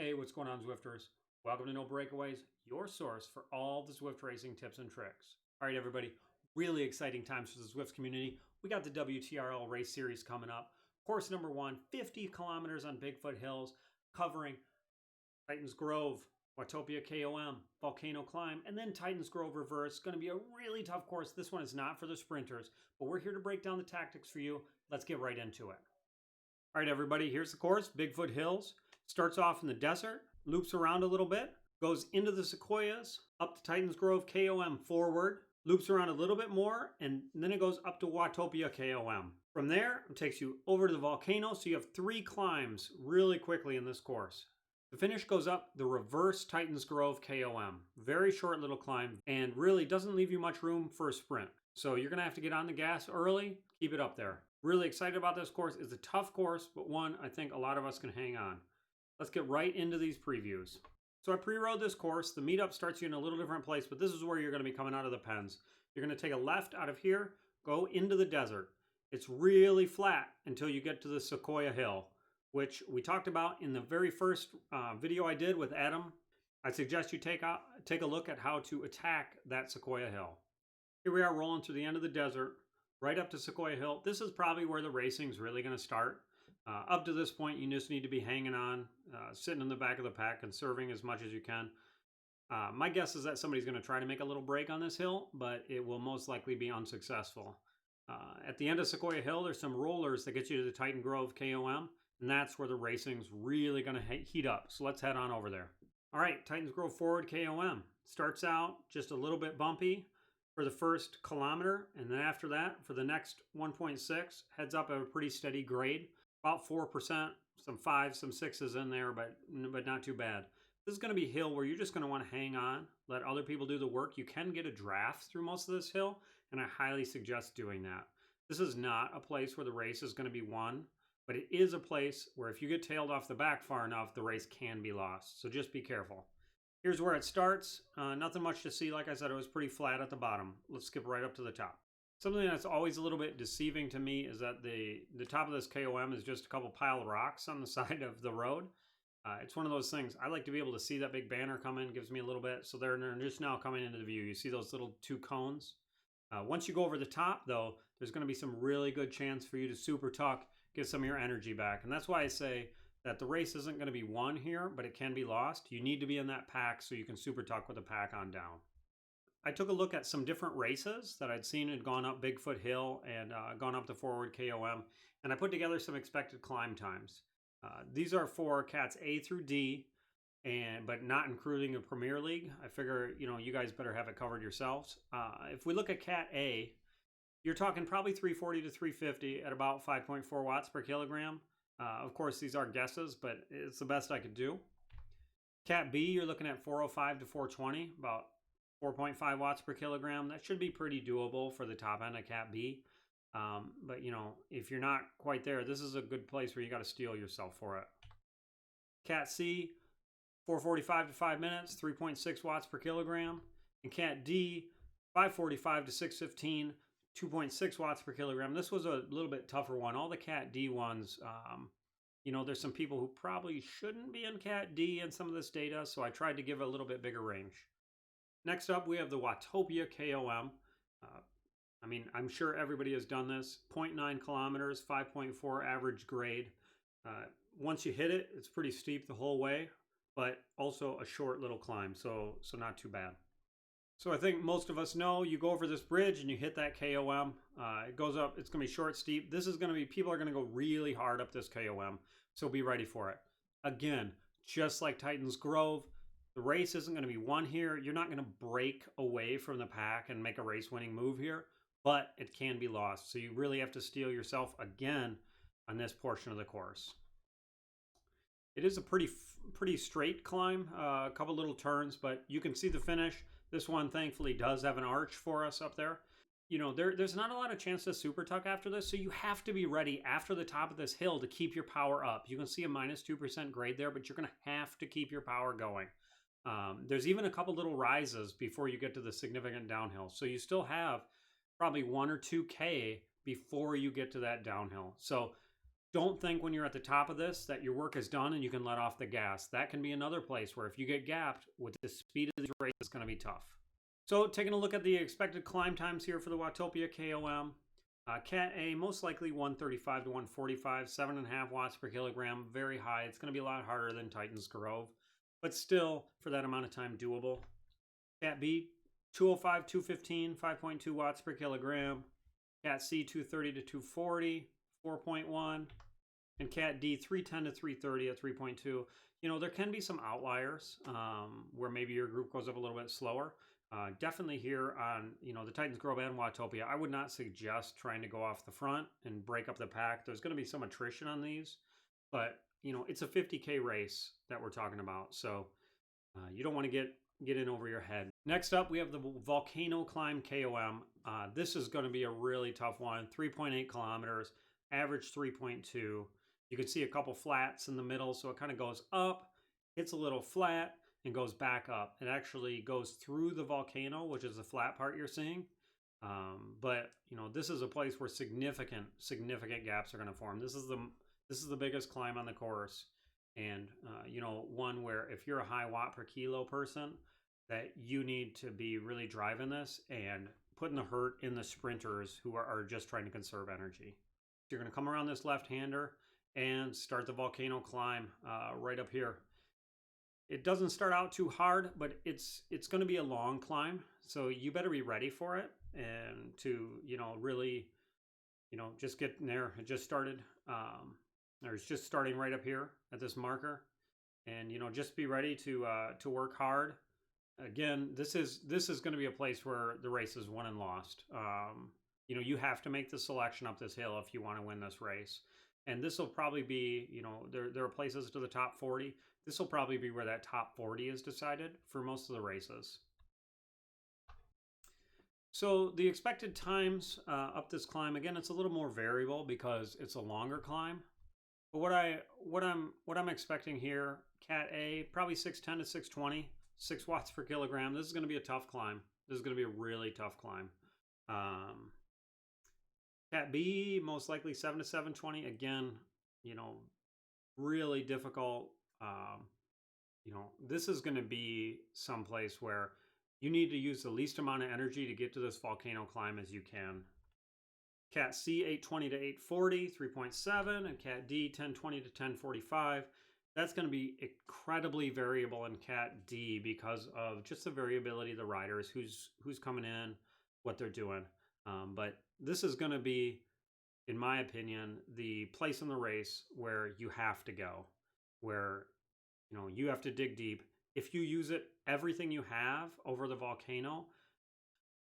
Hey, what's going on, Zwifters? Welcome to No Breakaways, your source for all the Zwift racing tips and tricks. All right, everybody, really exciting times for the Zwift community. We got the WTRL Race Series coming up. Course number 1, 50 kilometers on Bigfoot Hills, covering Titans Grove, Watopia KOM, Volcano Climb, and then Titans Grove Reverse. Going to be a really tough course. This one is not for the sprinters, but we're here to break down the tactics for you. Let's get right into it. All right, everybody, here's the course, Bigfoot Hills. Starts off in the desert, loops around a little bit, goes into the Sequoias, up to Titans Grove KOM forward, loops around a little bit more, and then it goes up to Watopia KOM. From there, it takes you over to the volcano, so you have 3 climbs really quickly in this course. The finish goes up the reverse Titans Grove KOM. Very short little climb, and really doesn't leave you much room for a sprint. So you're going to have to get on the gas early, keep it up there. Really excited about this course. It's a tough course, but one I think a lot of us can hang on. Let's get right into these previews. So I pre-rode this course. The meetup starts you in a little different place, but this is where you're going to be coming out of the pens. You're going to take a left out of here, go into the desert. It's really flat until you get to the Sequoia Hill, which we talked about in the very first video I did with Adam. I suggest you take a look at how to attack that Sequoia Hill. Here we are rolling to the end of the desert, right up to Sequoia Hill. This is probably where the racing's really going to start. Up to this point, you just need to be hanging on, sitting in the back of the pack, conserving as much as you can. My guess is that somebody's going to try to make a little break on this hill, but it will most likely be unsuccessful. At the end of Sequoia Hill, there's some rollers that get you to the Titan Grove KOM, and that's where the racing's really going to heat up. So let's head on over there. All right, Titans Grove forward KOM. Starts out just a little bit bumpy for the first kilometer, and then after that, for the next 1.6, heads up at a pretty steady grade. About 4%, some 5s, some 6s in there, but not too bad. This is going to be a hill where you're just going to want to hang on, let other people do the work. You can get a draft through most of this hill, and I highly suggest doing that. This is not a place where the race is going to be won, but it is a place where if you get tailed off the back far enough, the race can be lost. So just be careful. Here's where it starts. Nothing much to see. Like I said, it was pretty flat at the bottom. Let's skip right up to the top. Something that's always a little bit deceiving to me is that the top of this KOM is just a couple pile of rocks on the side of the road. It's one of those things. I like to be able to see that big banner come in, gives me a little bit. So they're just now coming into the view. You see those little 2 cones? Once you go over the top, though, there's going to be some really good chance for you to super tuck, get some of your energy back. And that's why I say that the race isn't going to be won here, but it can be lost. You need to be in that pack so you can super tuck with the pack on down. I took a look at some different races that I'd seen had gone up Bigfoot Hill and gone up the forward KOM, and I put together some expected climb times. These are for cats A through D, but not including a Premier League. I figure, you guys better have it covered yourselves. If we look at cat A, you're talking probably 340 to 350 at about 5.4 watts per kilogram. Of course, these are guesses, but it's the best I could do. Cat B, you're looking at 405 to 420, about 4.5 watts per kilogram. That should be pretty doable for the top end of Cat B. But, if you're not quite there, this is a good place where you got to steel yourself for it. Cat C, 445 to 5 minutes, 3.6 watts per kilogram. And Cat D, 545 to 615, 2.6 watts per kilogram. This was a little bit tougher one. All the Cat D ones, there's some people who probably shouldn't be in Cat D in some of this data, so I tried to give a little bit bigger range. Next up, we have the Watopia KOM. I'm sure everybody has done this. 0.9 kilometers, 5.4 average grade. Once you hit it, it's pretty steep the whole way, but also a short little climb, so not too bad. So I think most of us know you go over this bridge and you hit that KOM. It goes up, it's going to be short, steep. People are going to go really hard up this KOM, so be ready for it. Again, just like Titans Grove, the race isn't going to be won here. You're not going to break away from the pack and make a race-winning move here, but it can be lost. So you really have to steel yourself again on this portion of the course. It is a pretty straight climb, a couple little turns, but you can see the finish. This one, thankfully, does have an arch for us up there. There's not a lot of chance to super tuck after this, so you have to be ready after the top of this hill to keep your power up. You can see a minus 2% grade there, but you're going to have to keep your power going. There's even a couple little rises before you get to the significant downhill. So you still have probably 1 or 2K before you get to that downhill. So Don't think when you're at the top of this that your work is done and you can let off the gas. That can be another place where if you get gapped with the speed of these races, it's going to be tough. So taking a look at the expected climb times here for the Watopia KOM. Cat A, most likely 135 to 145, 7.5 watts per kilogram, very high. It's going to be a lot harder than Titans Grove, but still, for that amount of time, doable. Cat B, 205, 215, 5.2 watts per kilogram. Cat C, 230 to 240, 4.1. And Cat D, 310 to 330 at 3.2. You know, there can be some outliers where maybe your group goes up a little bit slower. Definitely here on, you know, the Titans Grove and Watopia, I would not suggest trying to go off the front and break up the pack. There's going to be some attrition on these, but, you know, it's a 50K race that we're talking about. So you don't want to get in over your head. Next up, we have the Volcano Climb KOM. This is going to be a really tough one. 3.8 kilometers, average 3.2. You can see a couple flats in the middle, so it kind of goes up, hits a little flat, and goes back up. It actually goes through the volcano, which is the flat part you're seeing. But you know, this is a place where significant gaps are going to form. This is the biggest climb on the course, and you know, one where if you're a high watt per kilo person, that you need to be really driving this and putting the hurt in the sprinters who are just trying to conserve energy. You're going to come around this left-hander and start the volcano climb right up here. It doesn't start out too hard, but it's going to be a long climb, so you better be ready for it and to, you know, really, you know, just get in there. It just started, or it's just starting right up here at this marker, and you know, just be ready to work hard. Again, this is going to be a place where the race is won and lost. You know, you have to make the selection up this hill if you want to win this race. And this will probably be, you know, there are places to the top 40. This will probably be where that top 40 is decided for most of the races. So the expected times up this climb, again, it's a little more variable because it's a longer climb. But what I'm expecting here, Cat A, probably 610 to 620, 6 watts per kilogram. This is going to be a tough climb. This is going to be a really tough climb. Cat B, most likely 7 to 720. Again, you know, really difficult. You know, this is going to be someplace where you need to use the least amount of energy to get to this volcano climb as you can. Cat C, 820 to 840, 3.7, and Cat D, 1020 to 1045. That's going to be incredibly variable in Cat D because of just the variability of the riders, who's coming in, what they're doing. But this is going to be, in my opinion, the place in the race where you have to go, where, you know, you have to dig deep. If you use everything you have over the volcano,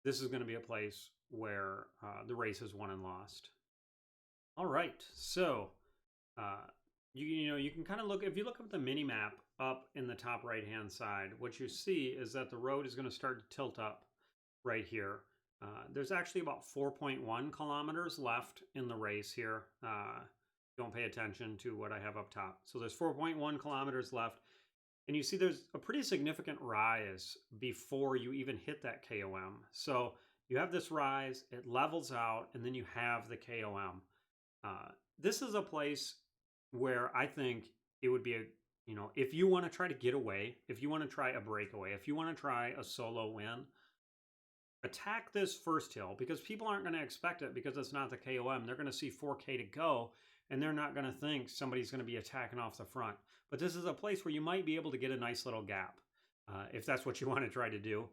this is going to be a place where the race is won and lost. All right, so you know, you can kind of look, if you look up the mini map up in the top right hand side, what you see is that the road is going to start to tilt up right here. There's actually about 4.1 kilometers left in the race here. Don't pay attention to what I have up top. So there's 4.1 kilometers left. And you see there's a pretty significant rise before you even hit that KOM. So you have this rise, it levels out, and then you have the KOM. This is a place where I think it would be you know, if you want to try to get away, if you want to try a breakaway, if you want to try a solo win, attack this first hill, because people aren't going to expect it because it's not the KOM. They're going to see 4K to go, and they're not going to think somebody's going to be attacking off the front. But this is a place where you might be able to get a nice little gap if that's what you want to try to do.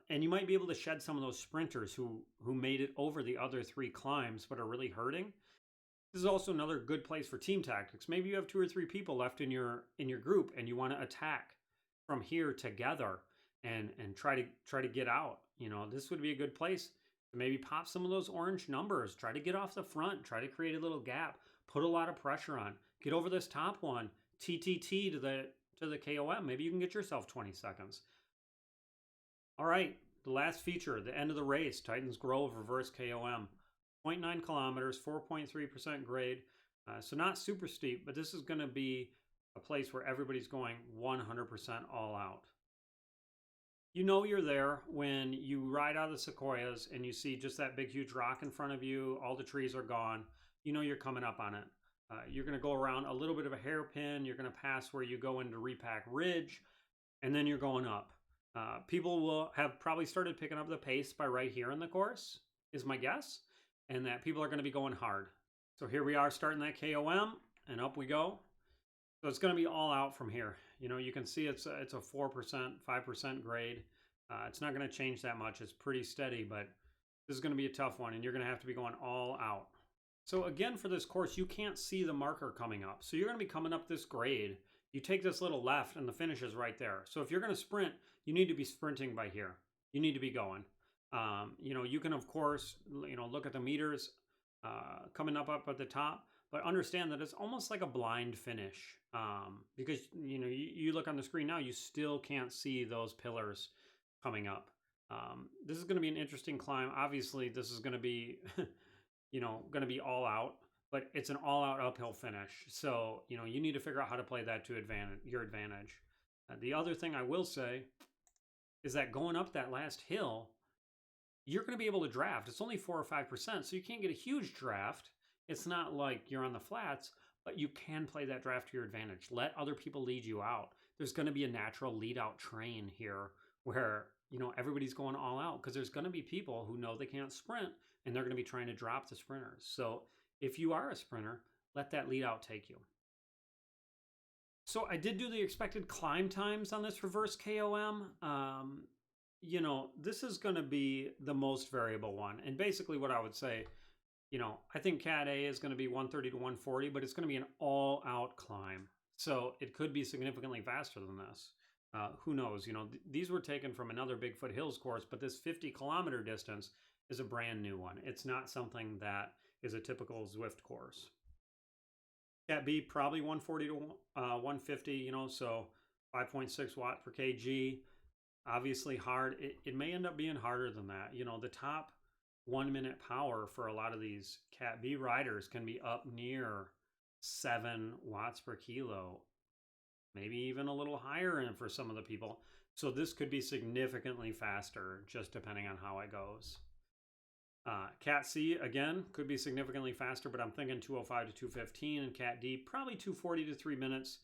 And you might be able to shed some of those sprinters who made it over the other 3 climbs but are really hurting. This is also another good place for team tactics. Maybe you have 2 or 3 people left in your group and you want to attack from here together and try to get out. You know, this would be a good place to maybe pop some of those orange numbers, try to get off the front, try to create a little gap, put a lot of pressure on, get over this top one, TTT to the KOM. Maybe you can get yourself 20 seconds. All right, the last feature, the end of the race, Titans Grove reverse KOM. 0.9 kilometers, 4.3% grade. So not super steep, but this is going to be a place where everybody's going 100% all out. You know you're there when you ride out of the sequoias and you see just that big, huge rock in front of you. All the trees are gone. You know you're coming up on it. You're going to go around a little bit of a hairpin. You're going to pass where you go into Repack Ridge, and then you're going up. People will have probably started picking up the pace by right here in the course, is my guess, and that people are going to be going hard. So here we are starting that KOM, and up we go. So it's going to be all out from here. You know, you can see it's a 4%, 5% grade. It's not going to change that much. It's pretty steady, but this is going to be a tough one, and you're going to have to be going all out. So again, for this course, you can't see the marker coming up. So you're going to be coming up this grade. You take this little left, and the finish is right there. So if you're going to sprint, you need to be sprinting by here. You need to be going. You know, you can, of course, you know, look at the meters coming up at the top, but understand that it's almost like a blind finish because, you know, you look on the screen now, you still can't see those pillars coming up. This is going to be an interesting climb. Obviously, this is going to be, you know, going to be all out, but it's an all out uphill finish. So, you know, you need to figure out how to play that to your advantage. The other thing I will say is that going up that last hill, you're going to be able to draft. It's only 4 or 5%, so you can't get a huge draft. It's not like you're on the flats, but you can play that draft to your advantage. Let other people lead you out. There's going to be a natural lead out train here where, you know, everybody's going all out because there's going to be people who know they can't sprint and they're going to be trying to drop the sprinters. So if you are a sprinter, let that lead out take you. So I did do the expected climb times on this reverse KOM. You know, this is going to be the most variable one. And basically what I would say, you know, I think Cat A is going to be 130 to 140, but it's going to be an all-out climb. So it could be significantly faster than this. Who knows? You know, these were taken from another Bigfoot Hills course, but this 50-kilometer distance is a brand new one. It's not something that is a typical Zwift course. Cat B, probably 140 to 150, you know, so 5.6 watt per kg. Obviously hard. It may end up being harder than that. You know, the top 1 minute power for a lot of these Cat B riders can be up near 7 watts per kilo, maybe even a little higher in for some of the people. So this could be significantly faster, just depending on how it goes. Cat C, again, could be significantly faster, but I'm thinking 205 to 215, and Cat D, probably 240 to 3 minutes.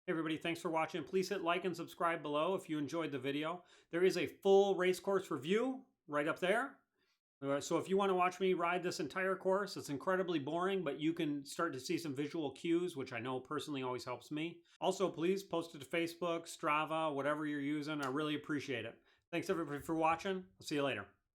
Hey everybody, thanks for watching. Please hit like and subscribe below if you enjoyed the video. There is a full race course review right up there. So if you want to watch me ride this entire course, it's incredibly boring, but you can start to see some visual cues, which I know personally always helps me. Also, please post it to Facebook, Strava, whatever you're using. I really appreciate it. Thanks everybody for watching. I'll see you later.